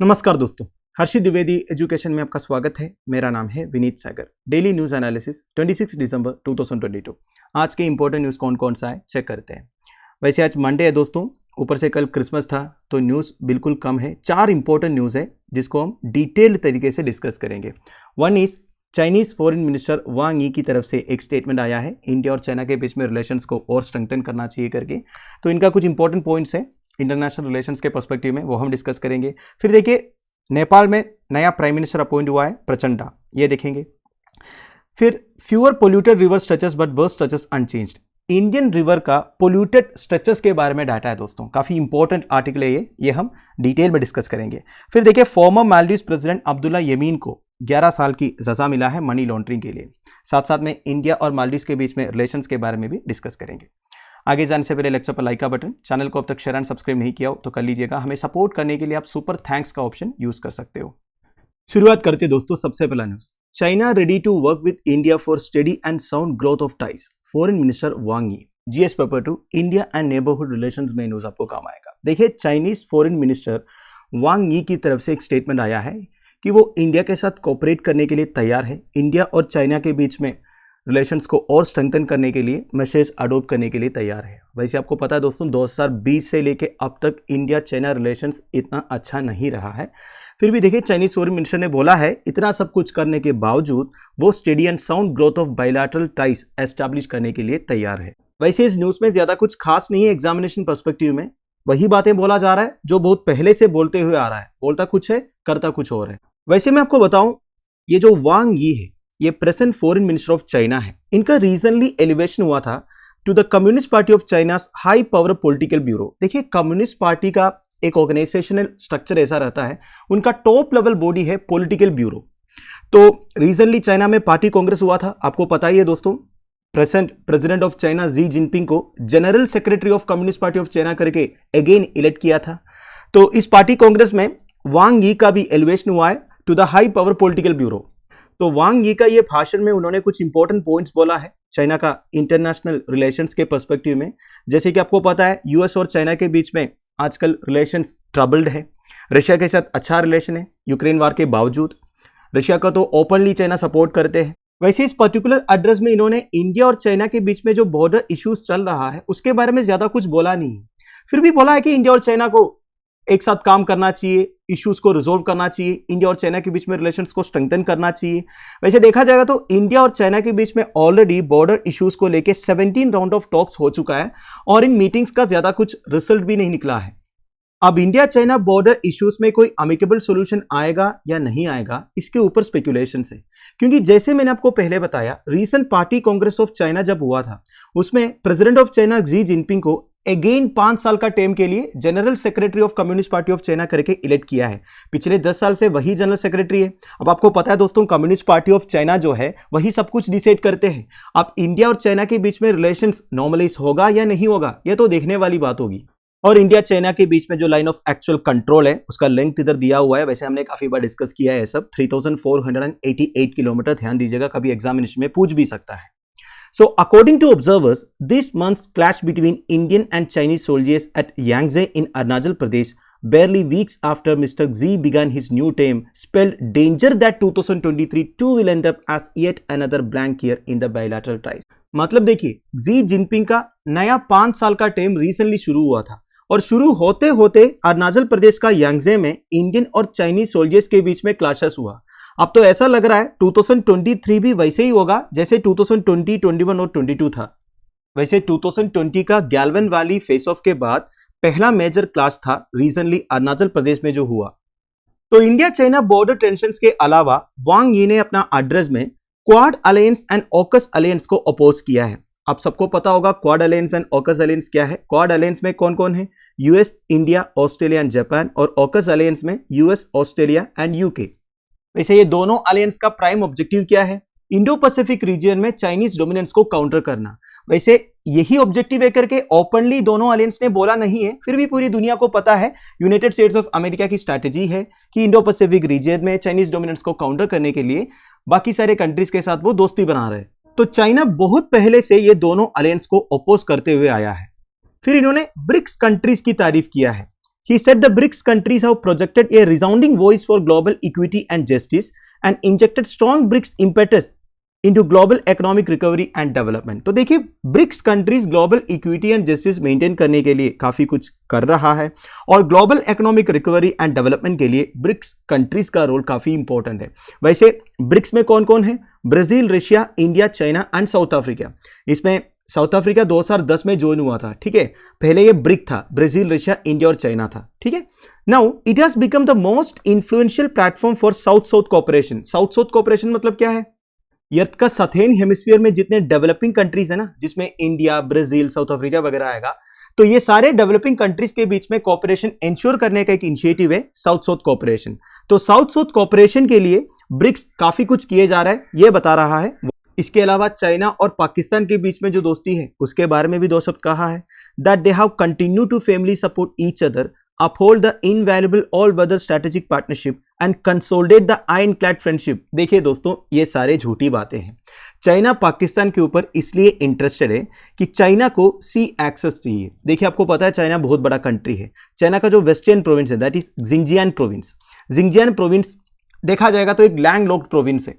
नमस्कार दोस्तों, हर्षित द्विवेदी एजुकेशन में आपका स्वागत है। मेरा नाम है विनीत सागर। डेली न्यूज़ एनालिसिस 26 दिसंबर 2022। आज के इंपॉर्टेंट न्यूज़ कौन कौन सा है चेक करते हैं। वैसे आज मंडे है दोस्तों, ऊपर से कल क्रिसमस था तो न्यूज़ बिल्कुल कम है। 4 इंपॉर्टेंट न्यूज़ है जिसको हम डिटेल्ड तरीके से डिस्कस करेंगे। One is Chinese foreign minister Wang Yi की तरफ से एक स्टेटमेंट आया है, इंडिया और चाइना के बीच में रिलेशंस को और स्ट्रेंथन करना चाहिए करके। तो इनका कुछ इंपॉर्टेंट पॉइंट्स हैं इंटरनेशनल रिलेशंस के पर्सपेक्टिव में, वो हम डिस्कस करेंगे। फिर देखिए, नेपाल में नया प्राइम मिनिस्टर अपॉइंट हुआ है, प्रचंडा, ये देखेंगे। फिर fewer polluted river stretches but worst stretches unchanged, Indian river का पोल्यूटेड स्ट्रेचेस के बारे में डाटा है दोस्तों, काफी इंपॉर्टेंट आर्टिकल है ये हम डिटेल में डिस्कस करेंगे। फिर देखिए, फॉर्मर मालदीव्स प्रेसिडेंट अब्दुल्ला यमीन को 11 साल की सजा मिला है मनी लॉन्ड्रिंग के लिए। साथ साथ में इंडिया और मालदीव्स के बीच में रिलेशंस के बारे में भी डिस्कस करेंगे। आगे जाने से पहले लेक्चर पर लाइक का बटन, चैनल को अब तक शेयर एंड सब्सक्राइब नहीं किया हो तो कर लीजिएगा। हमें सपोर्ट करने के लिए आप सुपर थैंक्स का ऑप्शन यूज कर सकते हो। शुरुआत करते दोस्तों, सबसे पहला news, China ready to work with India for steady and sound growth of ties, foreign minister Wang Yi. GS paper 2 India and neighbourhood relations में न्यूज आपको काम आएगा। देखिए, Chinese foreign minister Wang Yi की तरफ से एक स्टेटमेंट आया है कि वो इंडिया के साथ कोऑपरेट करने के लिए तैयार है। इंडिया और चाइना के बीच में रिलेशंस को और स्ट्रेंथन करने के लिए मैसेज अडोप्ट करने के लिए तैयार है। वैसे आपको पता है दोस्तों, 2020 से लेके अब तक इंडिया चाइना रिलेशंस इतना अच्छा नहीं रहा है। फिर भी देखिए, चाइनीज फॉरेन मिनिस्टर ने बोला है इतना सब कुछ करने के बावजूद वो steady and sound growth of bilateral ties establish करने के लिए तैयार है। वैसे इस न्यूज में ज्यादा कुछ खास नहीं है एग्जामिनेशन पर्सपेक्टिव में, वही बातें बोला जा रहा है जो बहुत पहले से बोलते हुए आ रहा है। बोलता कुछ है, करता कुछ और है। वैसे मैं आपको बताऊं, ये जो वांग यी है, ये present foreign minister of China है। इनका रीसेंटली एलिवेशन हुआ था to the communist party of China's high power political bureau. देखिए, कम्युनिस्ट पार्टी का एक ऑर्गेनाइजेशनल स्ट्रक्चर ऐसा रहता है, उनका टॉप लेवल बॉडी है पॉलिटिकल ब्यूरो। तो रिसेंटली चाइना में पार्टी कांग्रेस हुआ था, आपको पता ही है दोस्तों। Present president of China Xi Jinping को general secretary of communist party of China करके अगेन इलेक्ट किया था। तो इस पार्टी कांग्रेस में वांग यी का भी एलिवेशन हुआ है to the high power political bureau. तो वांग यी का ये भाषण में उन्होंने कुछ इंपॉर्टेंट पॉइंट्स बोला है चाइना का इंटरनेशनल रिलेशंस के पर्सपेक्टिव में। जैसे कि आपको पता है, यूएस और चाइना के बीच में आजकल रिलेशंस ट्रबल्ड है। रशिया के साथ अच्छा रिलेशन है यूक्रेन वार के बावजूद। रशिया का तो ओपनली चाइना सपोर्ट करते हैं। वैसे इस पर्टिकुलर एड्रेस में इन्होंने इंडिया और चाइना के बीच में जो बॉर्डर इश्यूज चल रहा है उसके बारे में ज्यादा कुछ बोला नहीं। फिर भी बोला है कि इंडिया और चाइना को एक साथ काम करना चाहिए, इश्यूज को रिजोल्व करना चाहिए, इंडिया और चाइना के बीच में रिलेशंस को स्ट्रेंथन करना चाहिए। वैसे देखा जाएगा तो इंडिया और चाइना के बीच में ऑलरेडी बॉर्डर इश्यूज को लेके 17 राउंड ऑफ टॉक्स हो चुका है और इन मीटिंग्स का ज्यादा कुछ रिजल्ट भी नहीं निकला है। अब इंडिया चाइना बॉर्डर इश्यूज में कोई अमिकेबल सॉल्यूशन आएगा या नहीं आएगा, इसके ऊपर स्पेकुलेशन है। क्योंकि जैसे मैंने आपको पहले बताया, recent party Congress of China जब हुआ था उसमें president of China Xi Jinping को अगेन 5 साल का टर्म के लिए general secretary of communist party of China करके इलेक्ट किया है। पिछले 10 साल से वही जनरल सेक्रेटरी है। अब आपको पता है दोस्तों, कम्युनिस्ट पार्टी ऑफ चाइना जो है वही सब कुछ डिसाइड करते हैं। अब इंडिया और चाइना के बीच में रिलेशंस नॉर्मलाइज होगा या नहीं होगा, यह तो देखने वाली बात होगी। और इंडिया चाइना के बीच में जो लाइन ऑफ एक्चुअल कंट्रोल है उसका लेंथ इधर दिया हुआ है। वैसे हमने काफी बार डिस्कस किया है सब, 3488 किलोमीटर। ध्यान दीजिएगा, कभी एग्जामिनेशन में पूछ भी सकता है। So, according to observers, this month's clash between Indian and Chinese soldiers at Yangtze in Arunachal Pradesh, barely weeks after Mr. Xi began his new term, spelled danger that 2023 too will end up as yet another blank year in the bilateral ties. मतलब देखिए, Xi Jinping का नया 5 साल का term recently शुरू हुआ था और शुरू होते होते अरुणाचल प्रदेश का यांगजे में इंडियन और चाइनीज सोल्जर्स के बीच में क्लैशेस हुआ। अब तो ऐसा लग रहा है 2023 भी वैसे ही होगा जैसे 2020, 21 और 22 था। वैसे 2020 का गैल्वन वैली फेस ऑफ के बाद पहला मेजर क्लैश था रिसेंटली अरुणाचल प्रदेश में जो हुआ। तो इंडिया चाइना बॉर्डर टेंशंस के अलावा वांग यी ने अपना एड्रेस में quad alliance and AUKUS alliance को अपोज किया है। आप सबको पता होगा quad alliance and AUKUS alliance क्या है। क्वाड अलायंस में कौन कौन है? US, India, Australia and Japan. और ऑकस अलायंस में यूएस, ऑस्ट्रेलिया एंड यूके। वैसे ये दोनों अलायंस का प्राइम ऑब्जेक्टिव क्या है? इंडो पैसिफिक रीजन में चाइनीज डोमिनेंस को काउंटर करना। वैसे यही ऑब्जेक्टिव है करके ओपनली दोनों अलायंस ने बोला नहीं है, फिर भी पूरी दुनिया को पता है यूनाइटेड स्टेट्स ऑफ अमेरिका की स्ट्रैटेजी है कि इंडो पैसिफिक रीजन में चाइनीज डोमिनेंस को काउंटर करने के लिए बाकी सारे कंट्रीज के साथ वो दोस्ती बना रहे हैं। तो चाइना बहुत पहले से ये दोनों अलायंस को अपोज करते हुए आया है। फिर इन्होंने ब्रिक्स कंट्रीज की तारीफ किया है He said the BRICS countries have projected a resounding voice for global equity and justice and injected strong BRICS impetus into global economic recovery and development. तो देखिए BRICS countries global equity and justice maintain करने के लिए काफी कुछ कर रहा है और global economic recovery and development के लिए ब्रिक्स कंट्रीज का रोल काफी इंपॉर्टेंट है। वैसे ब्रिक्स में कौन कौन है? Brazil, Russia, India, China and South Africa. इसमें साउथ अफ्रीका 2010 में ज्वाइन हुआ था, ठीक है। पहले ये ब्रिक था, ब्राजील, रशिया, इंडिया और चाइना था, ठीक है। Now it has become the most influential platform for south south cooperation. South south cooperation मतलब क्या है? अर्थ का सथेन हेमिस्फीयर में जितने डेवलपिंग कंट्रीज है ना, जिसमें इंडिया, ब्राजील, साउथ अफ्रीका वगैरह आएगा, तो ये सारे डेवलपिंग कंट्रीज के बीच में कोऑपरेशन इंश्योर करने का एक इनिशिएटिव है साउथ साउथ कोऑपरेशन। तो साउथ साउथ कोऑपरेशन के लिए ब्रिक्स काफी कुछ किए जा रहा है, ये बता रहा है। इसके अलावा चाइना और पाकिस्तान के बीच में जो दोस्ती है उसके बारे में भी दो शब्द कहा है। That they have continue to family support each other, uphold the invaluable all-weather strategic partnership and consolidate the ironclad friendship। देखिए दोस्तों, ये सारे झूठी बातें हैं। चाइना पाकिस्तान के ऊपर इसलिए इंटरेस्टेड है कि चाइना को सी एक्सेस चाहिए। देखिए आपको पता है चाइना बहुत बड़ा कंट्री है। चाइना का जो वेस्टर्न प्रोविंस है दैट इज जिंगजियान प्रोविंस। जिंगजियान प्रोविंस देखा जाएगा तो एक लैंड लॉक्ड प्रोविंस है।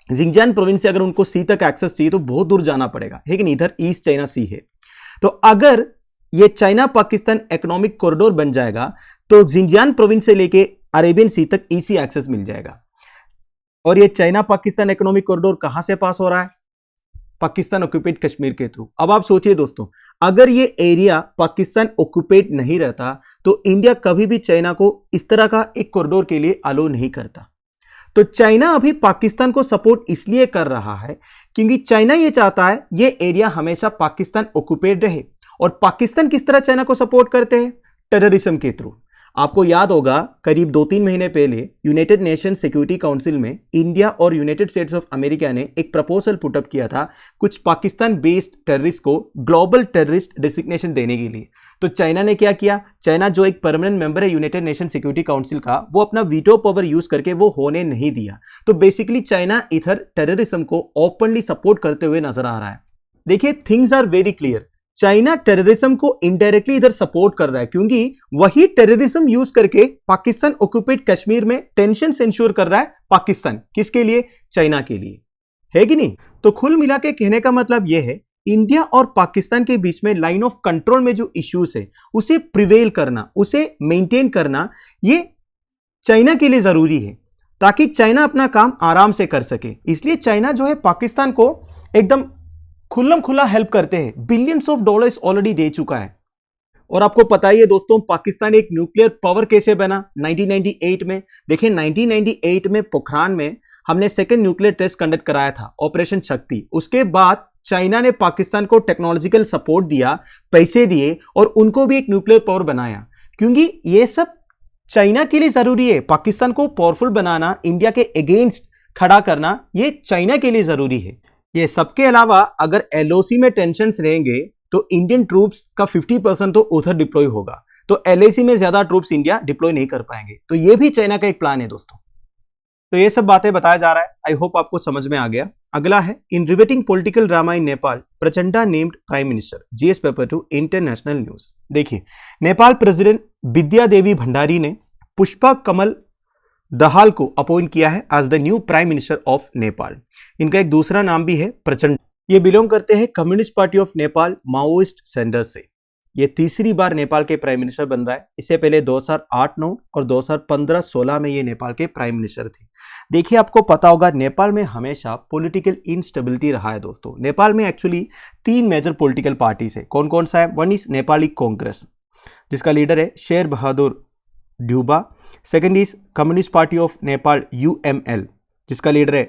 जिंगजियान प्रोविंस से अगर उनको सी तक एक्सेस चाहिए तो बहुत दूर जाना पड़ेगा, लेकिन इधर ईस्ट चाइना सी है। तो अगर ये चाइना पाकिस्तान इकोनॉमिक कॉरिडोर बन जाएगा तो जिंजियान प्रोविंस से लेके अरेबियन सी तक इजी एक्सेस मिल जाएगा। और ये चाइना पाकिस्तान इकोनॉमिक कॉरिडोर कहां से पास हो रहा है? पाकिस्तान ऑक्यूपेट कश्मीर के थ्रू। अब आप सोचिए दोस्तों, अगर ये एरिया पाकिस्तान ऑक्यूपेट नहीं रहता तो इंडिया कभी भी चाइना को इस तरह का एक कॉरिडोर के लिए अलो नहीं करता। तो चाइना अभी पाकिस्तान को सपोर्ट इसलिए कर रहा है क्योंकि चाइना ये चाहता है ये एरिया हमेशा पाकिस्तान ऑक्यूपेट रहे। और पाकिस्तान किस तरह चाइना को सपोर्ट करते हैं? टेररिज्म के थ्रू। आपको याद होगा करीब 2-3 महीने पहले यूनाइटेड नेशन सिक्योरिटी काउंसिल में इंडिया और यूनाइटेड स्टेट्स ऑफ अमेरिका ने एक प्रपोजल पुटअप किया था कुछ पाकिस्तान बेस्ड टेररिस्ट को ग्लोबल टेररिस्ट डेसिग्नेशन देने के लिए। तो चाइना ने क्या किया? चाइना जो एक परमानेंट मेंबर है यूनाइटेड नेशन सिक्योरिटी काउंसिल का, वो अपना वीटो पावर यूज करके वो होने नहीं दिया। तो बेसिकली चाइना इधर टेररिज्म को ओपनली सपोर्ट करते हुए नजर आ रहा है। देखिए things are very clear. China terrorism को इनडायरेक्टली इधर सपोर्ट कर रहा है क्योंकि वही टेररिज्म यूज करके पाकिस्तान ऑक्यूपेट कश्मीर में टेंशन इंश्योर कर रहा है पाकिस्तान। किसके लिए? चाइना के लिए, है कि नहीं? तो कुल मिला के कहने का मतलब यह है इंडिया और पाकिस्तान के बीच में लाइन ऑफ कंट्रोल में जो इश्यूज है उसे प्रिवेल करना, उसे मेंटेन करना, ये चाइना के लिए जरूरी है ताकि चाइना अपना काम आराम से कर सके। इसलिए चाइना जो है पाकिस्तान को एकदम खुल्लम खुला हेल्प करते हैं। बिलियंस ऑफ डॉलर्स ऑलरेडी दे चुका है। और आपको पता ही है दोस्तों पाकिस्तान एक न्यूक्लियर पावर कैसे बना? 1998 में। देखिए 1998 में पोखरान में हमने सेकंड न्यूक्लियर टेस्ट कंडक्ट कराया था, ऑपरेशन शक्ति। उसके बाद चाइना ने पाकिस्तान को टेक्नोलॉजिकल सपोर्ट दिया, पैसे दिए और उनको भी एक न्यूक्लियर पावर बनाया क्योंकि ये सब चाइना के लिए जरूरी है। पाकिस्तान को पावरफुल बनाना, इंडिया के अगेंस्ट खड़ा करना, ये चाइना के लिए जरूरी है। ये सबके अलावा अगर एलओसी में टेंशन्स रहेंगे तो इंडियन ट्रूप्स का 50% तो उधर डिप्लॉय होगा, तो एलएसी में ज्यादा ट्रूप्स इंडिया डिप्लॉय नहीं कर पाएंगे। तो ये भी चाइना का एक प्लान है दोस्तों। तो ये सब बातें बताया जा रहा है, आई होप आपको समझ में आ गया। अगला है in riveting political drama in Nepal, Prachanda named prime minister, GS paper 2 international news. देखिए नेपाल प्रेसिडेंट विद्या देवी भंडारी ने पुष्पा कमल दहाल को अपॉइंट किया है as the new prime minister of Nepal. इनका एक दूसरा नाम भी है प्रचंड। ये बिलोंग करते हैं communist party of Nepal Maoist centre से। ये तीसरी बार नेपाल के प्राइम मिनिस्टर बन रहा है। इससे पहले 2008-9 और 2015-16 में ये नेपाल के प्राइम मिनिस्टर थे। देखिए आपको पता होगा नेपाल में हमेशा पॉलिटिकल इंस्टेबिलिटी रहा है दोस्तों। नेपाल में एक्चुअली 3 मेजर पॉलिटिकल पार्टीज है। कौन कौन सा है? वन इज नेपाली कांग्रेस जिसका लीडर है Sher Bahadur Deuba. Second is communist party of Nepal UML जिसका लीडर है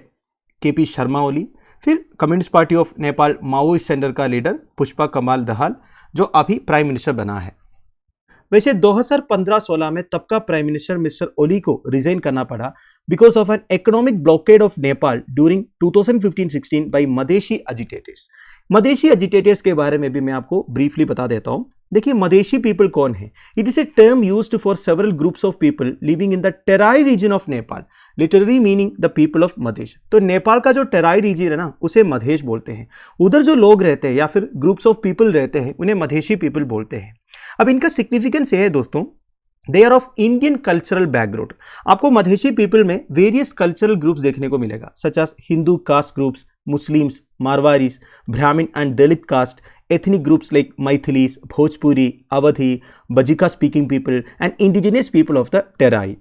केपी शर्मा ओली। फिर communist party of Nepal Maoist centre का लीडर पुष्पा कमाल दहाल जो अभी प्राइम मिनिस्टर बना है। वैसे 2015-16 में तब का प्राइम मिनिस्टर मिस्टर ओली को रिजाइन करना पड़ा because of an economic blockade of Nepal during 2015-16 by Madheshi agitators. Madheshi agitators के बारे में भी मैं आपको ब्रीफली बता देता हूं। देखिए मधेशी पीपल कौन है? It is a term used for several groups of people living in the Terai region of Nepal, literally meaning the people of Madhesh. तो नेपाल का जो टेराई रीजन है ना उसे मधेश बोलते हैं। उधर जो लोग रहते हैं या फिर ग्रुप्स ऑफ पीपल रहते हैं उन्हें मधेशी पीपल बोलते हैं। अब इनका सिग्निफिकेंस ये है दोस्तों they are of Indian cultural background. आपको मधेशी पीपल में वेरियस कल्चरल ग्रुप्स देखने को मिलेगा, such as Hindu caste groups, Muslims, Marwaris, Brahmin and Dalit caste, ethnic groups like Maithilis, Bhojpuri, Awadhi, Bajika speaking people and indigenous people of the Terai।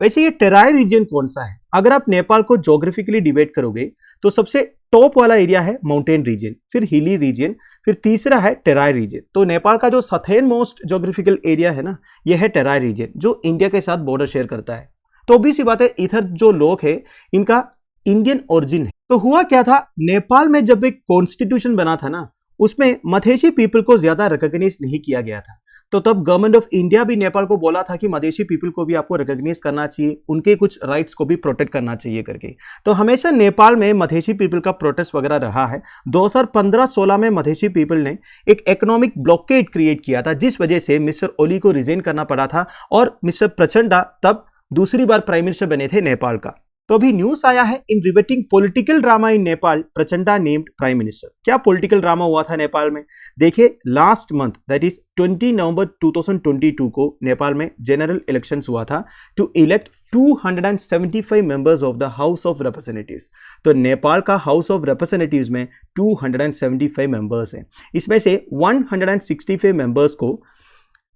वैसे ये try reason कौन सा है? अगर आप नेपाल को ज्योग्राफिकली डिवाइड करोगे तो सबसे टॉप वाला एरिया है माउंटेन रीजन, फिर हिली रीजन, फिर तीसरा है टेराई रीजन। तो नेपाल का जो सथेन मोस्ट ज्योग्राफिकल एरिया है ना, ये है टेराई रीजन, जो इंडिया के साथ बॉर्डर शेयर करता है। तो भी सी बात है, इधर जो लोग है इनका इंडियन ओरिजिन है। तो हुआ क्या था, नेपाल में जब एक कॉन्स्टिट्यूशन बना था ना, उसमें मधेशी पीपल को ज्यादा रिकॉग्नाइज नहीं किया गया था। तो तब गवर्नमेंट ऑफ इंडिया भी नेपाल को बोला था कि मधेशी पीपल को भी आपको रिकॉग्नाइज करना चाहिए, उनके कुछ राइट्स को भी प्रोटेक्ट करना चाहिए करके। तो हमेशा नेपाल में मधेशी पीपल का प्रोटेस्ट वगैरह रहा है। 2015-16 में मधेशी पीपल ने एक इकोनॉमिक ब्लॉकेड क्रिएट किया था, जिस वजह से मिस्टर ओली को रिजाइन करना पड़ा था और मिस्टर प्रचंडा तब दूसरी बार प्राइम मिनिस्टर बने थे नेपाल का। तो अभी न्यूज आया है, in riveting political drama in Nepal, Prachanda named prime minister. क्या पॉलिटिकल ड्रामा हुआ था नेपाल में? देखिए, last month that is 20 November 2022 को नेपाल में जनरल इलेक्शंस हुआ था to elect 275 members of the house of representatives. तो नेपाल का हाउस ऑफ रिप्रेजेंटेटिव्स में 275 मेंबर्स हैं। इसमें से 165 मेंबर्स को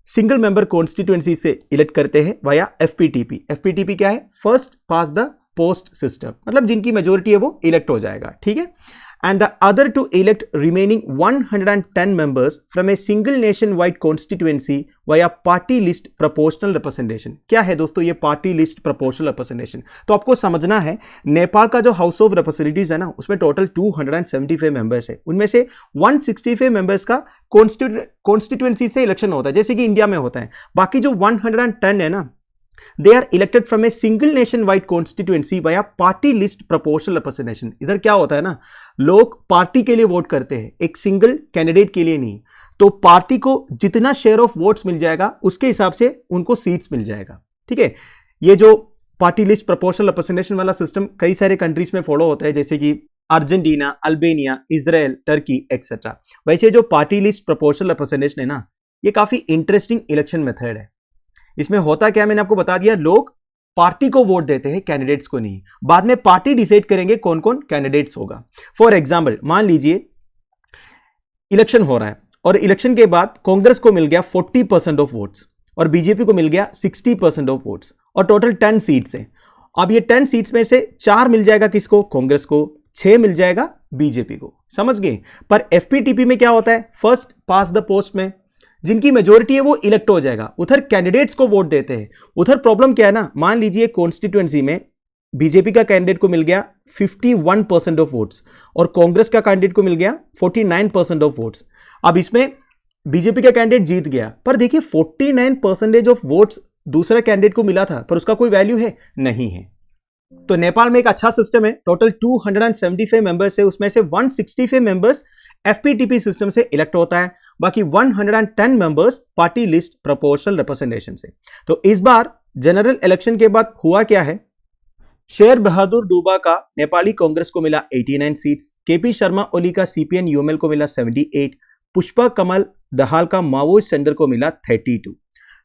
सिंगल मेंबर कॉन्स्टिट्यूएंसी से इलेक्ट करते हैं वाया एफपीटीपी। एफपीटीपी क्या है? First pass the post system, मतलब जिनकी मेजोरिटी है वो इलेक्ट हो जाएगा, ठीक है। And the other to elect remaining 110 members from a single nationwide constituency via party list proportional representation. क्या है दोस्तों ये पार्टी लिस्ट प्रोपोर्शनल रिप्रेजेंटेशन? तो आपको समझना है, नेपाल का जो हाउस ऑफ रिप्रेजेंटेटिव्स है ना, उसमें टोटल 275 मेंबर्स है। उनमें से 165 मेंबर्स का कॉन्स्टिट्यूएंसी से इलेक्शन होता है, जैसे कि इंडिया में होता है। बाकी जो 110 है ना, they are elected from a single nation wide constituency via party list proportional representation। इधर क्या होता है ना, लोग पार्टी के लिए वोट करते हैं, एक सिंगल कैंडिडेट के लिए नहीं। तो पार्टी को जितना शेयर ऑफ वोट्स मिल जाएगा उसके हिसाब से उनको सीट्स मिल जाएगा, ठीक है। ये जो पार्टी लिस्ट प्रोपोर्शनल रिप्रेजेंटेशन वाला सिस्टम कई सारे कंट्रीज में फॉलो होता है, जैसे कि Argentina, Albania, Israel, Turkey etcetera. वैसे जो पार्टी लिस्ट प्रोपोर्शनल रिप्रेजेंटेशन है ना, ये काफी इंटरेस्टिंग इलेक्शन मेथड है। इसमें होता क्या, मैंने आपको बता दिया, लोग पार्टी को वोट देते हैं, कैंडिडेट्स को नहीं। बाद में पार्टी डिसाइड करेंगे कौन कौन कैंडिडेट्स होगा। फॉर एग्जांपल, मान लीजिए इलेक्शन हो रहा है और इलेक्शन के बाद कांग्रेस को मिल गया 40% ऑफ वोट्स और बीजेपी को मिल गया 60% ऑफ वोट्स और टोटल 10 सीट्स हैं। अब ये 10 सीट्स में से 4 मिल जाएगा किसको? कांग्रेस को। 6 मिल जाएगा बीजेपी को। समझ गए? पर एफपीटीपी में क्या होता है? फर्स्ट पास द पोस्ट में जिनकी मेजोरिटी है वो इलेक्ट हो जाएगा, उधर कैंडिडेट्स को वोट देते हैं। उधर प्रॉब्लम क्या है ना, मान लीजिए कॉन्स्टिट्यूएंसी में बीजेपी का कैंडिडेट को मिल गया 51% ऑफ वोट्स और कांग्रेस का कैंडिडेट को मिल गया 49% ऑफ वोट्स। अब इसमें बीजेपी का कैंडिडेट जीत गया, पर देखिए 49% ऑफ वोट्स दूसरा कैंडिडेट को मिला था, पर उसका कोई वैल्यू है नहीं है। तो नेपाल में एक अच्छा सिस्टम है, टोटल 275 मेंबर्स है, उसमें से 165 मेंबर्स एफपीटीपी सिस्टम से इलेक्ट होता है, बाकी 110 members party list proportional representation से। तो इस बार जनरल इलेक्शन के बाद हुआ क्या है, शेर बहादुर डूबा का नेपाली कांग्रेस को मिला 89 सीट्स, केपी शर्मा ओली का सीपीएन यूएमएल को मिला 78, पुष्पा कमल दहाल का माओवादी सेंटर को मिला 32।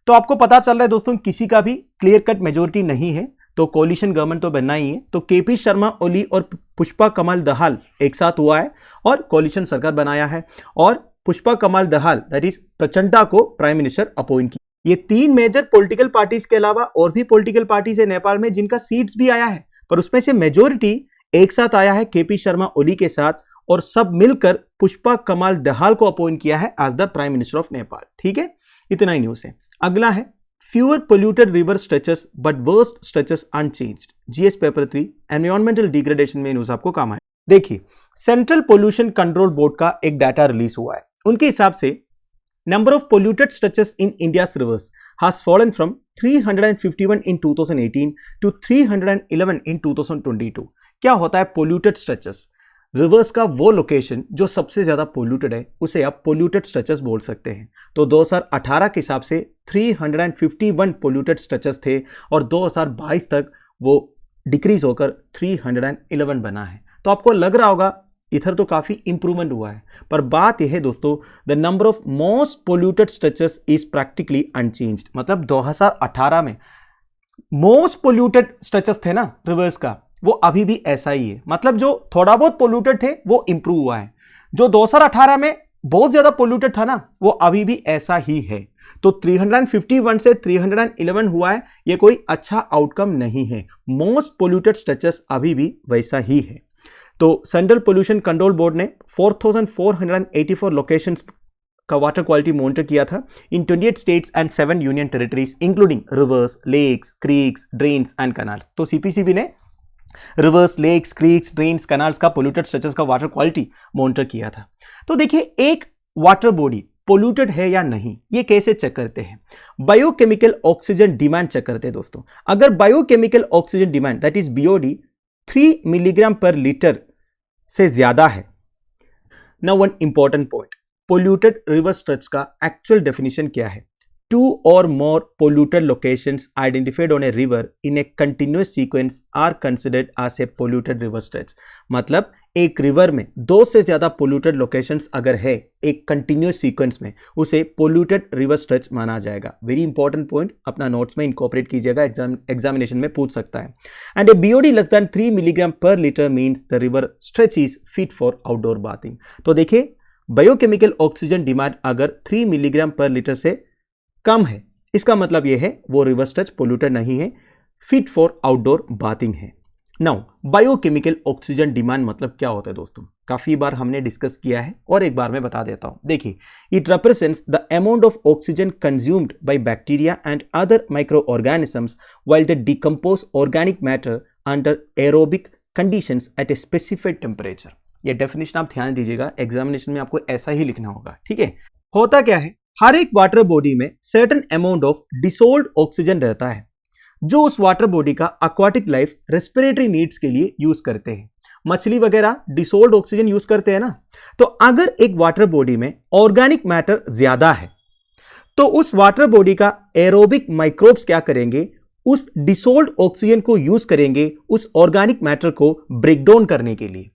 तो आपको पता चल रहा है दोस्तों, किसी का भी क्लियर कट मेजोरिटी नहीं है, तो कोलिशन गवर्नमेंट तो बनना ही है। तो केपी शर्मा ओली और पुष्पा कमल दहाल एक साथ हुआ है और कोलिशन सरकार बनाया है और पुष्पा कमल दहाल दैट इज प्रचंडा को प्राइम मिनिस्टर अपॉइंट किया। ये 3 मेजर पॉलिटिकल पार्टीज के अलावा और भी पॉलिटिकल पार्टीज है नेपाल में जिनका सीट्स भी आया है, पर उसमें से मेजोरिटी एक साथ आया है केपी शर्मा ओली के साथ और सब मिलकर पुष्पा कमल दहाल को अपॉइंट किया है as the prime minister of Nepal. ठीक है, इतना ही न्यूज है। अगला है fewer polluted river stretches but worst stretches unchanged। GS paper 3 environmental degradation में न्यूज आपको काम आए। देखिए, सेंट्रल पोल्यूशन कंट्रोल बोर्ड का एक डाटा रिलीज हुआ है। उनके हिसाब से number of polluted stretches in India's rivers has fallen from 351 in 2018 to 311 in 2022। क्या होता है पोल्यूटेड स्ट्रेचेस? रिवर्स का वो लोकेशन जो सबसे ज्यादा पोल्यूटेड है उसे आप पोल्यूटेड स्ट्रेचेस बोल सकते हैं। तो 2018 के हिसाब से 351 पोल्यूटेड स्ट्रेचेस थे और 2022 तक वो डिक्रीज होकर 311 बना है। तो आपको लग रहा होगा इधर तो काफ़ी इंप्रूवमेंट हुआ है, पर बात यह है दोस्तों, the number of most polluted stretches is practically unchanged. मतलब 2018 में मोस्ट पोल्यूटेड स्ट्रेचेस थे ना रिवर्स का, वो अभी भी ऐसा ही है। मतलब जो थोड़ा बहुत पोल्यूटेड थे वो इंप्रूव हुआ है, जो 2018 में बहुत ज्यादा पोल्यूटेड था ना वो अभी भी ऐसा ही है। तो 351 से 311 हुआ है, ये कोई अच्छा आउटकम नहीं है। मोस्ट पोल्यूटेड स्ट्रेचेस अभी भी वैसा ही है। तो सेंट्रल पोल्यूशन कंट्रोल बोर्ड ने 4484 लोकेशंस का वाटर क्वालिटी मॉनिटर किया था in 28 states and 7 union territories including rivers, lakes, creeks, drains and canals. तो सीपीसीबी ने rivers, lakes, creeks, drains, canals का पोल्यूटेड स्ट्रेचेस का वाटर क्वालिटी मॉनिटर किया था। तो देखिए, एक वाटर बॉडी पोल्यूटेड है या नहीं ये कैसे चेक करते हैं? बायोकेमिकल ऑक्सीजन डिमांड चेक करते हैं दोस्तों। अगर biochemical oxygen demand that is BOD 3 milligram per litre से ज्यादा है, now one important point, polluted river stretch का एक्चुअल डेफिनेशन क्या है? 2 or more polluted locations identified on a river in a continuous sequence are considered as a polluted river stretch। मतलब एक river में 2 से ज्यादा पोल्यूटेड लोकेशंस अगर है एक कंटिन्यूस सीक्वेंस में, उसे पोल्यूटेड रिवर स्ट्रेच माना जाएगा। वेरी इंपॉर्टेंट पॉइंट, अपना नोट्स में इनकॉर्पोरेट कीजिएगा, एग्जामिनेशन में पूछ सकता है। And a BOD less than 3 milligram per litre means the river stretch is fit for outdoor bathing. तो देखिए, बायोकेमिकल ऑक्सीजन डिमांड अगर 3 मिलीग्राम पर लीटर से कम है, इसका मतलब यह है वो रिवर स्ट्रेच पोल्यूटेड नहीं है, फिट फॉर आउटडोर बाथिंग है। नाउ बायोकेमिकल ऑक्सीजन डिमांड मतलब क्या होता है दोस्तों? काफी बार हमने डिस्कस किया है और एक बार मैं बता देता हूं। देखिए, it represents the amount of oxygen consumed by bacteria and other micro organisms while they decompose organic matter under aerobic conditions at a specified temperature. ये डेफिनेशन आप ध्यान दीजिएगा, एग्जामिनेशन में आपको ऐसा ही लिखना होगा, ठीक है? होता क्या है, हर एक वाटर बॉडी में सर्टेन अमाउंट ऑफ डिसोल्व्ड ऑक्सीजन रहता है जो उस वाटर बॉडी का एक्वाटिक लाइफ रेस्पिरेटरी नीड्स के लिए यूज करते हैं। मछली वगैरह डिसोल्व्ड ऑक्सीजन यूज करते हैं ना। तो अगर एक वाटर बॉडी में ऑर्गेनिक मैटर ज्यादा है तो उस वाटर बॉडी का एरोबिक माइक्रोब्स क्या करेंगे, उस डिसोल्व्ड ऑक्सीजन को यूज करेंगे उस ऑर्गेनिक मैटर को ब्रेक डाउन करने के लिए।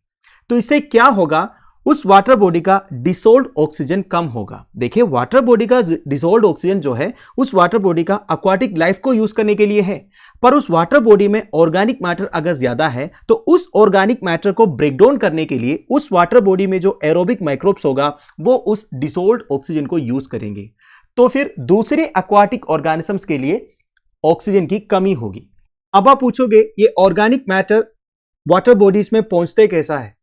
तो इससे क्या होगा, उस वाटर बॉडी का डिसोल्व्ड ऑक्सीजन कम होगा। देखिए, वाटर बॉडी का डिसोल्व्ड ऑक्सीजन जो है उस वाटर बॉडी का एक्वाटिक लाइफ को यूज करने के लिए है, पर उस वाटर बॉडी में ऑर्गेनिक मैटर अगर ज्यादा है तो उस ऑर्गेनिक मैटर को ब्रेक डाउन करने के लिए उस वाटर बॉडी में जो एरोबिक माइक्रोब्स होगा वो उस डिसोल्व्ड ऑक्सीजन को यूज करेंगे। तो फिर दूसरे एक्वाटिक ऑर्गेनिजम्स के लिए ऑक्सीजन की कमी होगी। अब आप पूछोगे ये ऑर्गेनिक मैटर वाटर बॉडीज में पहुंचते कैसा है?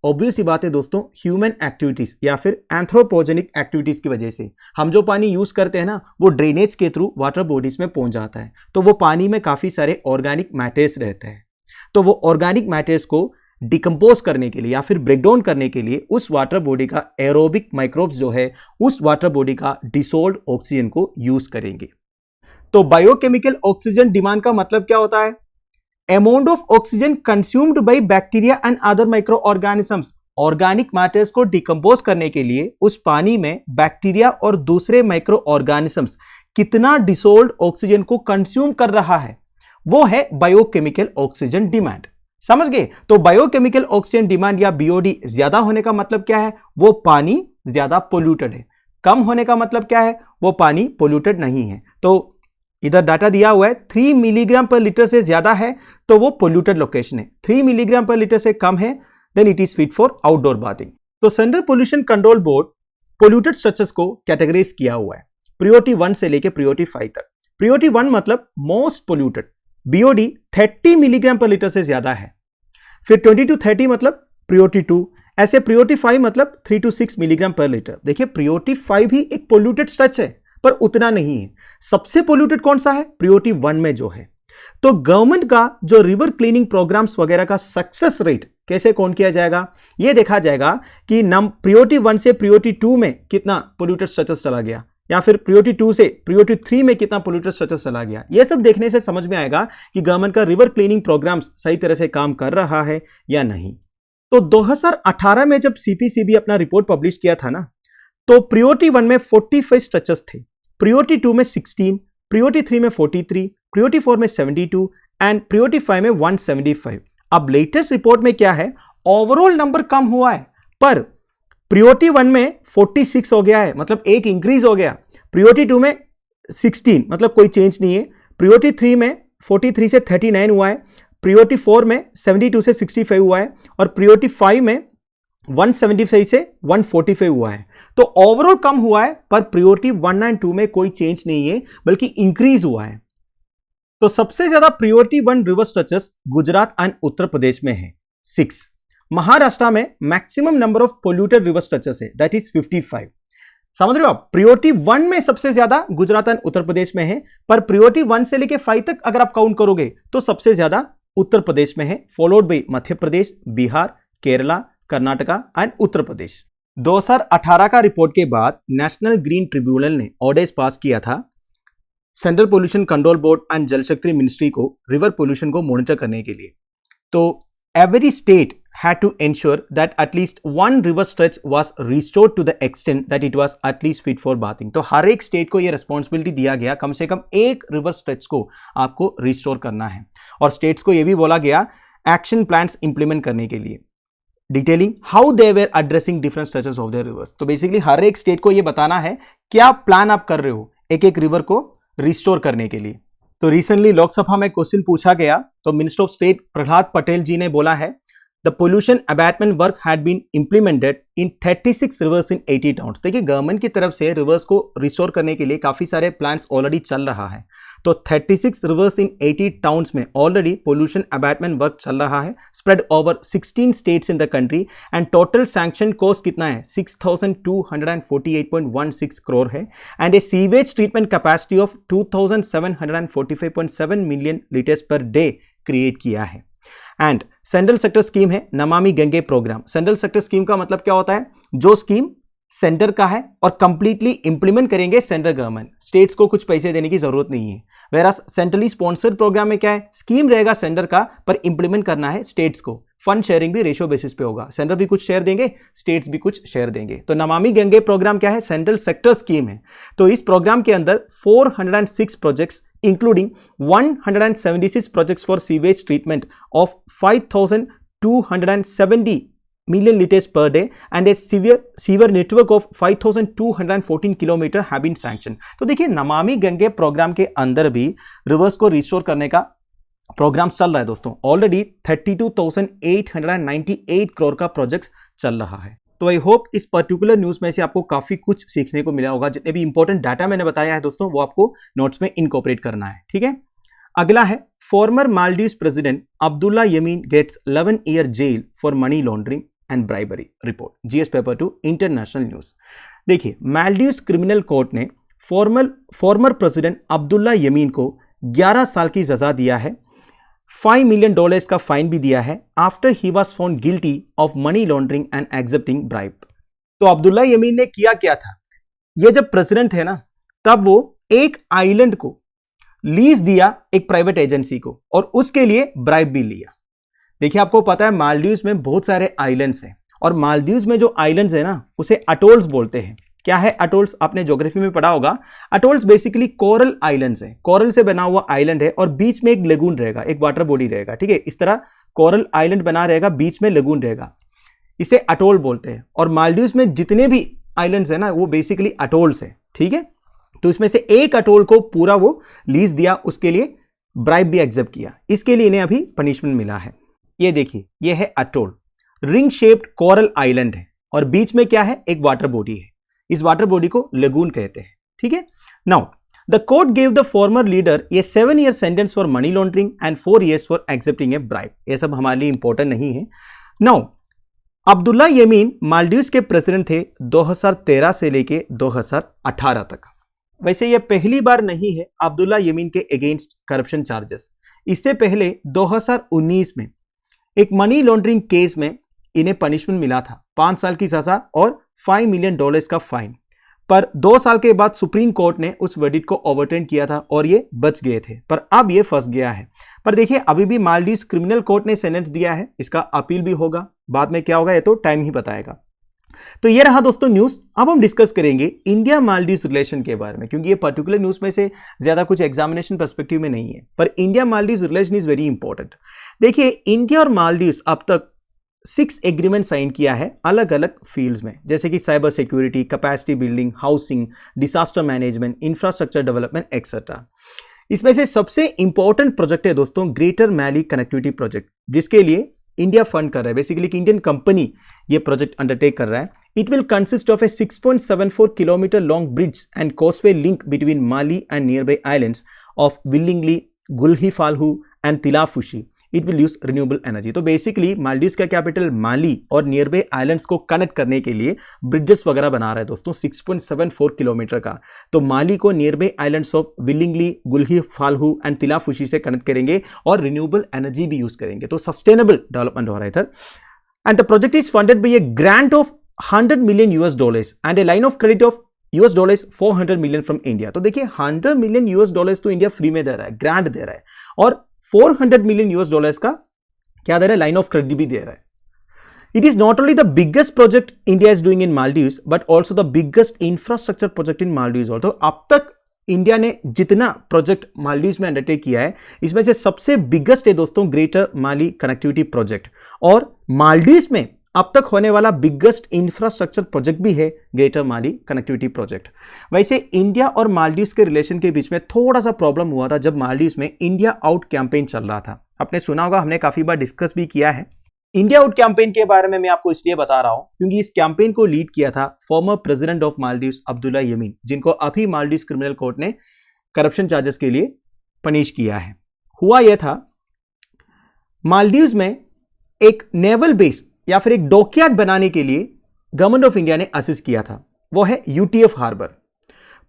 ऑब्वियस सी बात है दोस्तों, ह्यूमन एक्टिविटीज या फिर एंथ्रोपोजेनिक एक्टिविटीज की वजह से हम जो पानी यूज करते हैं ना वो ड्रेनेज के थ्रू वाटर बॉडीज में पहुंच जाता है। तो वो पानी में काफी सारे ऑर्गेनिक मैटर्स रहते हैं, तो वो ऑर्गेनिक मैटर्स को डिकम्पोज करने के लिए या फिर ब्रेकडाउन करने के लिए उस वाटर बॉडी का एरोबिक माइक्रोब्स जो है उस वाटर बॉडी का डिसोल्व्ड ऑक्सीजन को यूज करेंगे। तो बायोकेमिकल ऑक्सीजन डिमांड का मतलब क्या होता है? Amount of oxygen consumed by bacteria and other micro organisms, organic matters को डिकम्पोज करने के लिए उस पानी में बैक्टीरिया और दूसरे माइक्रो ऑर्गेनिजम्स कितना डिसोल्व्ड ऑक्सीजन को कंज्यूम कर रहा है, वो है बायोकेमिकल ऑक्सीजन डिमांड। समझ गए? तो बायोकेमिकल ऑक्सीजन डिमांड या बीओडी ज्यादा होने का मतलब क्या है? वो पानी ज्यादा पोल्यूटेड है। कम होने का मतलब क्या है? वो पानी पोल्यूटेड नहीं है। तो इधर डाटा दिया हुआ है 3 मिलीग्राम पर लीटर से ज्यादा है तो वो पोल्यूटेड लोकेशन है, 3 मिलीग्राम पर लीटर से कम है then it is fit for outdoor bathing. तो central pollution control board polluted stretches को कैटेगराइज किया हुआ है प्रायोरिटी 1 से लेकर प्रायोरिटी 5 तक। प्रायोरिटी 1 मतलब most polluted, BOD 30 milligram per litre से ज्यादा है। फिर 20 to 30 मतलब प्रायोरिटी 2, ऐसे प्रायोरिटी 5 मतलब 3 to 6 मिलीग्राम पर लीटर। देखिए, प्रायोरिटी 5 ही एक पोल्यूटेड स्ट्रेच है पर उतना नहीं है। सबसे पोल्यूटेड कौन सा है? प्रायोरिटी 1 में जो है। तो गवर्नमेंट का जो रिवर क्लीनिंग प्रोग्राम्स वगैरह का सक्सेस रेट कैसे कौन किया जाएगा, यह देखा जाएगा कि प्रायोरिटी 1 से प्रायोरिटी 2 में कितना पोल्यूटेड स्ट्रेचेस चला गया या फिर प्रायोरिटी 2 से प्रायोरिटी 3 में कितना पोल्यूटेड स्ट्रेचेस चला गया। यह सब देखने से समझ में आएगा कि गवर्नमेंट का रिवर क्लीनिंग प्रोग्राम्स सही तरह से काम कर रहा है या नहीं। तो 2018 में जब सीपीसीबी अपना रिपोर्ट पब्लिश किया था ना, तो प्रायोरिटी 1 में 45 स्ट्रेचेस थे, प्रायोरिटी 2 में 16, प्रायोरिटी 3 में 43, प्रायोरिटी 4 में 72 एंड प्रायोरिटी 5 में 175। अब लेटेस्ट रिपोर्ट में क्या है, ओवरऑल नंबर कम हुआ है, पर प्रायोरिटी 1 में 46 हो गया है, मतलब एक इंक्रीज हो गया। प्रायोरिटी 2 में 16, मतलब कोई चेंज नहीं है। प्रायोरिटी 3 में 43 से 39 हुआ है। प्रायोरिटी 4 में 72 से 65 हुआ है। और प्रायोरिटी 5 में 175 से 145 हुआ है। तो ओवरऑल कम हुआ है, पर प्रायोरिटी 1 एंड 2 में कोई चेंज नहीं है, बल्कि इंक्रीज हुआ है। तो सबसे ज्यादा priority 1 river stretches Gujarat and Uttar Pradesh में है, 6। महाराष्ट्र में maximum number of polluted river stretches है, दैट इज 55। समझ रहे हो आप? प्रायोरिटी 1 में सबसे ज्यादा गुजरात एंड उत्तर प्रदेश में है, पर प्रायोरिटी 1 से लेके 5 तक अगर आप काउंट करोगे तो सबसे ज्यादा उत्तर प्रदेश में है, followed by Madhya Pradesh, Bihar, Kerala, Karnataka and Uttar Pradesh. 2018 का रिपोर्ट के बाद नेशनल ग्रीन ट्रिब्यूनल ने ऑर्डर्स पास किया था central pollution control board and Jal Shakti ministry को रिवर पोल्यूशन को मॉनिटर करने के लिए। तो every state had to ensure that at least one river stretch was restored to the extent that it was at least fit for bathing। तो हर एक state को यह रिस्पॉन्सिबिलिटी दिया गया, कम से कम एक रिवर स्ट्रेच को आपको रिस्टोर करना है। और स्टेट्स को यह भी बोला गया एक्शन प्लान्स इंप्लीमेंट करने के लिए, detailing how they were addressing different stretches of the reverse. तो बेसिकली हर एक स्टेट को यह बताना है क्या प्लान आप कर रहे हो एक एक रिवर को रिस्टोर करने के लिए। तो रिसेंटली लोकसभा में क्वेश्चन पूछा गया, तो minister of state Prahlad Patel ji ने बोला है The pollution abatement work had been implemented in 36 rivers in 80 towns। देखिए गवर्नमेंट की तरफ से रिवर्स को रिस्टोर करने के लिए काफी सारे प्लान्स ऑलरेडी चल रहा है। तो 36 रिवर्स इन 80 टाउन्स में ऑलरेडी पोल्यूशन अबैटमेंट वर्क चल रहा है, spread over 16 states in the country. And total sanction cost कितना है? 6248.16 करोड़ है। And a sewage treatment capacity of 2745.7 million litres per day create किया है। एंड सेंट्रल सेक्टर स्कीम है Namami Gange programme. Central sector scheme का मतलब क्या होता है? जो स्कीम सेंटर का है और कंप्लीटली इंप्लीमेंट करेंगे सेंट्रल गवर्नमेंट, स्टेट्स को कुछ पैसे देने की जरूरत नहीं है। वेरास सेंट्रली स्पॉन्सर्ड प्रोग्राम में क्या है? स्कीम रहेगा सेंटर का, पर इंप्लीमेंट करना है स्टेट्स को। फंड शेयरिंग भी रेशियो बेसिस पे होगा, सेंटर भी कुछ शेयर देंगे, स्टेट्स भी कुछ शेयर देंगे। तो नमामि गंगे प्रोग्राम क्या है? सेंट्रल सेक्टर स्कीम है। तो इस प्रोग्राम के अंदर 406 projects including 176 projects for sewage treatment of 5270 million liters per day and a sewer network of 5214 kilometre have been sanctioned। तो देखिए नमामि गंगे प्रोग्राम के अंदर भी रिवर्स को रिस्टोर करने का प्रोग्राम चल रहा है दोस्तों। ऑलरेडी 32,898 करोड़ का प्रोजेक्ट चल रहा है। तो आई होप इस पर्टिकुलर न्यूज में से आपको काफी कुछ सीखने को मिला होगा। जितने भी इंपॉर्टेंट डाटा मैंने बताया है दोस्तों, वो आपको नोट्स में इनकॉर्पोरेट करना है, ठीक है। अगला है former Maldives president Abdulla Yameen gets 11 year jail for money laundering and bribery, report GS paper 2 international news. देखिए मालदीव्स क्रिमिनल कोर्ट ने फॉर्मर प्रेसिडेंट अब्दुल्ला यमीन को 11 साल की सजा दिया है, $5 मिलियन का फाइन भी दिया है after he was found guilty of money laundering and accepting bribe. तो अब्दुल्ला यमीन ने किया क्या था? ये जब प्रेसिडेंट थे ना, तब वो एक आइलैंड को लीज दिया एक प्राइवेट एजेंसी को, और उसके लिए ब्राइब भी लिया। देखिए आपको पता है मालदीव्स में बहुत सारे आइलैंड्स हैं, और मालदीव्स में जो आइलैंड्स है ना, उसे अटोल्स बोलते हैं। क्या है अटोल्स? आपने ज्योग्राफी में पढ़ा होगा। अटोल्स बेसिकली कोरल आइलैंड्स हैं, कोरल से बना हुआ आइलैंड है, और बीच में एक लेगून रहेगा, एक वाटर बॉडी रहेगा, ठीक है। इस तरह कोरल आइलैंड बना रहेगा, बीच में लेगून रहेगा, इसे अटोल बोलते हैं। और मालदीव्स में जितने भी आइलैंड्स है ना, वो बेसिकली अटोल्स है, ठीक है। तो इसमें से एक अटोल को पूरा वो लीज दिया, उसके लिए ब्राइब भी एक्सेप्ट किया, इसके लिए इन्हें अभी पनिशमेंट मिला है। ये देखिए, ये है atoll, ring shaped coral island है, और बीच में क्या है? एक वाटर बॉडी है। इस वाटर बॉडी को लेगून कहते हैं, ठीक है। Now the court gave the former leader ये 7 year sentence for money laundering and 4 years for accepting A bribe. ये सब हमारे लिए इंपॉर्टेंट नहीं है। नाउ अब्दुल्ला यमीन मालदीव्स के प्रेसिडेंट थे 2013 से लेके 2018 तक। वैसे यह पहली बार नहीं है अब्दुल्ला यमीन के अगेंस्ट करप्शन चार्जेस। इससे पहले 2019 में एक मनी लॉन्ड्रिंग केस में इन्हें पनिशमेंट मिला था, 5 साल की सजा और $5 मिलियन का फाइन। पर 2 साल के बाद सुप्रीम कोर्ट ने उस वर्डिक्ट को ओवरटर्न किया था और ये बच गए थे, पर अब ये फंस गया है। पर देखिए अभी भी मालदीव्स क्रिमिनल कोर्ट ने सेंटेंस दिया है, इसका अपील भी होगा, बाद में क्या होगा ये तो टाइम ही बताएगा। तो ये रहा दोस्तों न्यूज। अब हम डिस्कस करेंगे इंडिया मालदीव्स रिलेशन के बारे में, क्योंकि ये पर्टिकुलर न्यूज में से ज्यादा कुछ एग्जामिनेशन पर्सपेक्टिव में नहीं है, पर India Maldives relation is very important. देखिए इंडिया और मालदीव्स अब तक 6 एग्रीमेंट साइन किया है अलग अलग फील्ड्स में, जैसे कि cyber security, capacity building, housing, disaster management, infrastructure development etcetera. इसमें से सबसे इंपॉर्टेंट प्रोजेक्ट है दोस्तों ग्रेटर मैली कनेक्टिविटी प्रोजेक्ट, जिसके लिए इंडिया फंड कर रहा है। बेसिकली इंडियन कंपनी ये प्रोजेक्ट अंडरटेक कर रहा है। It will consist of a 6.74 kilometre long bridge and causeway link between Male and near by islands of Villingili, Gulhi Falhu and Thilafushi. It will use renewable energy. तो बेसिकली मालदीव्स का capital Male और नियर बाई आइलैंड्स को connect करने के लिए ब्रिजेस वगैरह बना रहा है दोस्तों 6.74 किलोमीटर का। तो माली को near by islands of Villingili, Gulhi Falhu and Thilafushi से कनेक्ट करेंगे और रिन्यूएबल एनर्जी भी यूज करेंगे। तो सस्टेनेबल डेवलपमेंट हो रहा है इधर। And the project is funded by A grant of $100 million and A line of credit of $400 million from India. तो देखिए $100 million तो इंडिया फ्री में दे रहा है, ग्रांट दे रहा है, और $400 million का क्या दे रहा है, लाइन ऑफ क्रेडिट भी दे रहा है। It is not only the biggest project India is doing in Maldives but also the biggest infrastructure project in Maldives. Also अब तक इंडिया ने जितना प्रोजेक्ट मालदीव्स में अंडरटेक किया है, इसमें से सबसे बिगेस्ट है दोस्तों ग्रेटर माली कनेक्टिविटी प्रोजेक्ट, और मालदीव्स में अब तक होने वाला बिगेस्ट इंफ्रास्ट्रक्चर प्रोजेक्ट भी है ग्रेटर माली कनेक्टिविटी प्रोजेक्ट। वैसे इंडिया और मालदीव्स के रिलेशन के बीच में थोड़ा सा प्रॉब्लम हुआ था जब मालदीव्स में इंडिया आउट कैंपेन चल रहा था। आपने सुना होगा, हमने काफी बार डिस्कस भी किया है। इंडिया आउट कैंपेन के बारे में मैं आपको इसलिए बता रहा हूं क्योंकि इस कैंपेन को लीड किया था former president of Maldives Abdullah Yamin, जिनको अभी मालदीव्स क्रिमिनल कोर्ट ने करप्शन चार्जेस के लिए पनिश किया है। हुआ यह था, मालदीव्स में एक नेवल बेस या फिर एक डॉकयार्ड बनाने के लिए गवर्नमेंट ऑफ इंडिया ने असिस्ट किया था, वो है यूटीएफ हार्बर।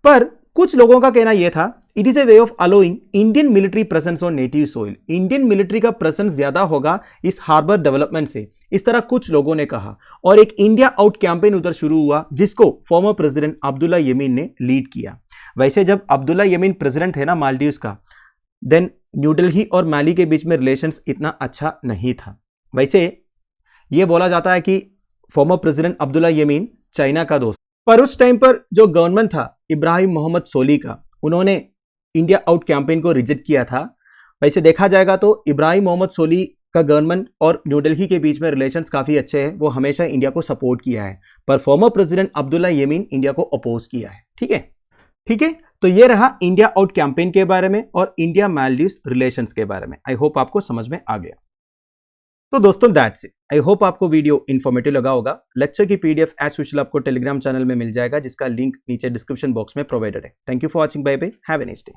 पर कुछ लोगों का कहना यह था it is A way of allowing Indian military presence on native soil. Indian military का प्रेजेंस ज्यादा होगा इस हार्बर डेवलपमेंट से, इस तरह कुछ लोगों ने कहा, और एक इंडिया आउट कैंपेन उधर शुरू हुआ जिसको फॉर्मर प्रेसिडेंट अब्दुल्ला यमीन ने लीड किया। वैसे जब अब्दुल्ला यमीन प्रेसिडेंट है ना मालदीव्स का, देन न्यू दिल्ली और माली के बीच में रिलेशंस इतना अच्छा नहीं था। वैसे यह बोला जाता है कि farmer president Abdulla Yamin China का दोस्त, पर उस टाइम पर जो गवर्नमेंट था इब्राहिम मोहम्मद सोली का, उन्होंने इंडिया आउट कैंपेन को रिजेक्ट किया था। वैसे देखा जाएगा तो इब्राहिम मोहम्मद सोली का गवर्नमेंट और न्यू दिल्ली के बीच में रिलेशंस काफी अच्छे हैं, वो हमेशा इंडिया को सपोर्ट किया है, पर farmer president Abdulla Yamin India को अपोज किया है। ठीक है, तो ये रहा इंडिया आउट कैंपेन के बारे में और इंडिया मालदीव्स रिलेशंस के बारे में। आई होप आपको समझ में आ गया। तो दोस्तों दैट्स इट। आई होप आपको वीडियो इन्फॉर्मेटिव लगा होगा। लेक्चर की पीडीएफ एज यूजुअल आपको टेलीग्राम चैनल में मिल जाएगा, जिसका लिंक नीचे डिस्क्रिप्शन बॉक्स में प्रोवाइडेड है। Thank you for watching, bye bye, have a nice day.